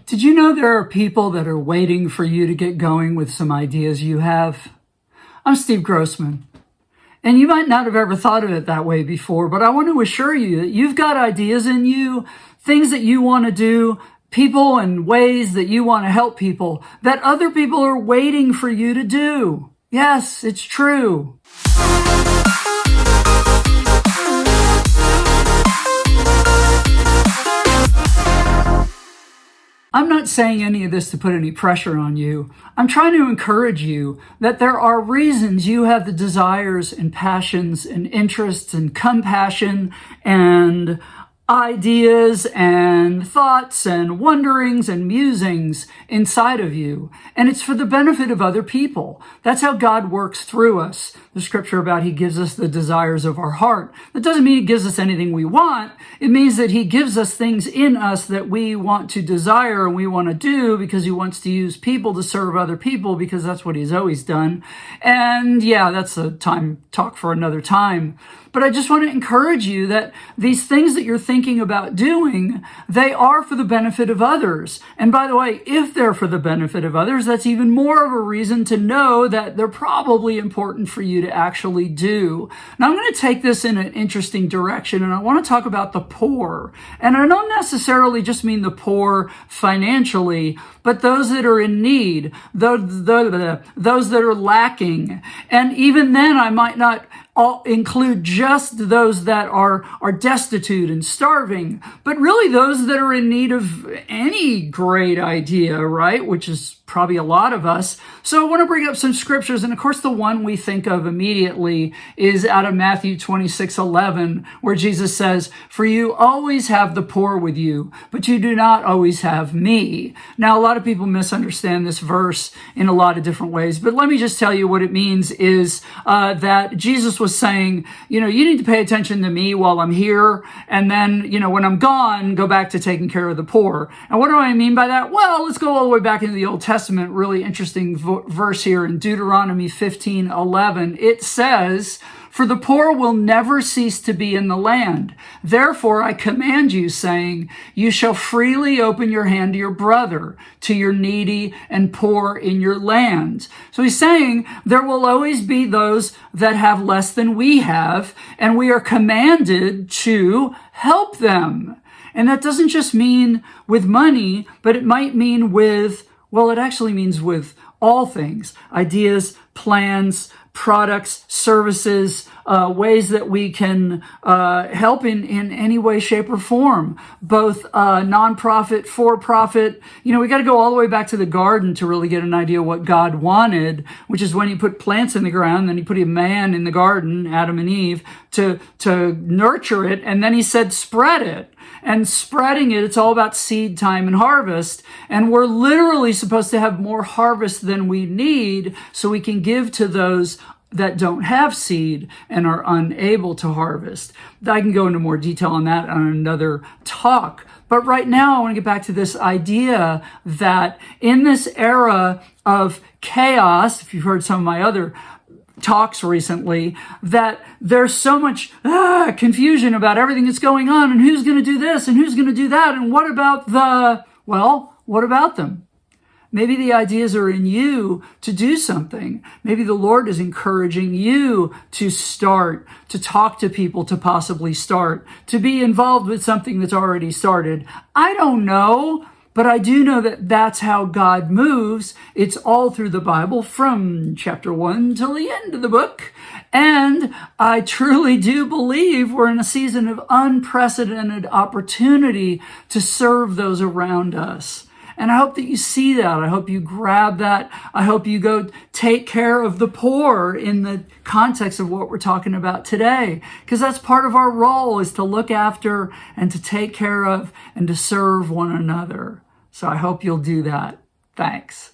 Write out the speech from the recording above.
Did you know there are people that are waiting for you to get going with some ideas you have? I'm Steve Grossman, and you might not have ever thought of it that way before, but I want to assure you that you've got ideas in you, things that you want to do, people and ways that you want to help people that other people are waiting for you to do. Yes, it's true. I'm not saying any of this to put any pressure on you. I'm trying to encourage you that there are reasons you have the desires and passions and interests and compassion and ideas and thoughts and wonderings and musings inside of you. And it's for the benefit of other people. That's how God works through us. The scripture about he gives us the desires of our heart. That doesn't mean he gives us anything we want. It means that he gives us things in us that we want to desire and we want to do because he wants to use people to serve other people because that's what he's always done. And yeah, that's a talk for another time. But I just want to encourage you that these things that you're thinking about doing, they are for the benefit of others. And by the way, if they're for the benefit of others, that's even more of a reason to know that they're probably important for you to actually do. Now, I'm going to take this in an interesting direction, and I want to talk about the poor. And I don't necessarily just mean the poor financially, but those that are in need, those that are lacking. And even then, I might not include just those that are destitute and starving, but really those that are in need of any great idea, right? Which is probably a lot of us. So I want to bring up some scriptures. And of course, the one we think of immediately is out of Matthew 26:11, where Jesus says, "For you always have the poor with you, but you do not always have me." Now, a lot of people misunderstand this verse in a lot of different ways, but let me just tell you what it means is that Jesus was saying, you need to pay attention to me while I'm here. And then, when I'm gone, go back to taking care of the poor. And what do I mean by that? Well, let's go all the way back into the Old Testament. Really interesting verse here in Deuteronomy 15:11. It says, "For the poor will never cease to be in the land. Therefore, I command you, saying, you shall freely open your hand to your brother, to your needy and poor in your land." So he's saying there will always be those that have less than we have, and we are commanded to help them. And that doesn't just mean with money, but it might mean it actually means with all things, ideas, plans, products, services, ways that we can help in any way, shape, or form, both nonprofit, for-profit. We got to go all the way back to the garden to really get an idea what God wanted, which is when he put plants in the ground, then he put a man in the garden, Adam and Eve, to nurture it, and then he said, spread it. And spreading it, it's all about seed time and harvest. And we're literally supposed to have more harvest than we need so we can give to those that don't have seed and are unable to harvest. I can go into more detail on that on another talk. But right now, I want to get back to this idea that in this era of chaos, if you've heard some of my other talks recently, that there's so much confusion about everything that's going on and who's going to do this and who's going to do that. And what about what about them? Maybe the ideas are in you to do something. Maybe the Lord is encouraging you to start, to talk to people, to possibly start, to be involved with something that's already started. I don't know. But I do know that that's how God moves. It's all through the Bible from chapter 1 till the end of the book. And I truly do believe we're in a season of unprecedented opportunity to serve those around us. And I hope that you see that. I hope you grab that. I hope you go take care of the poor in the context of what we're talking about today. Because that's part of our role, is to look after and to take care of and to serve one another. So I hope you'll do that. Thanks.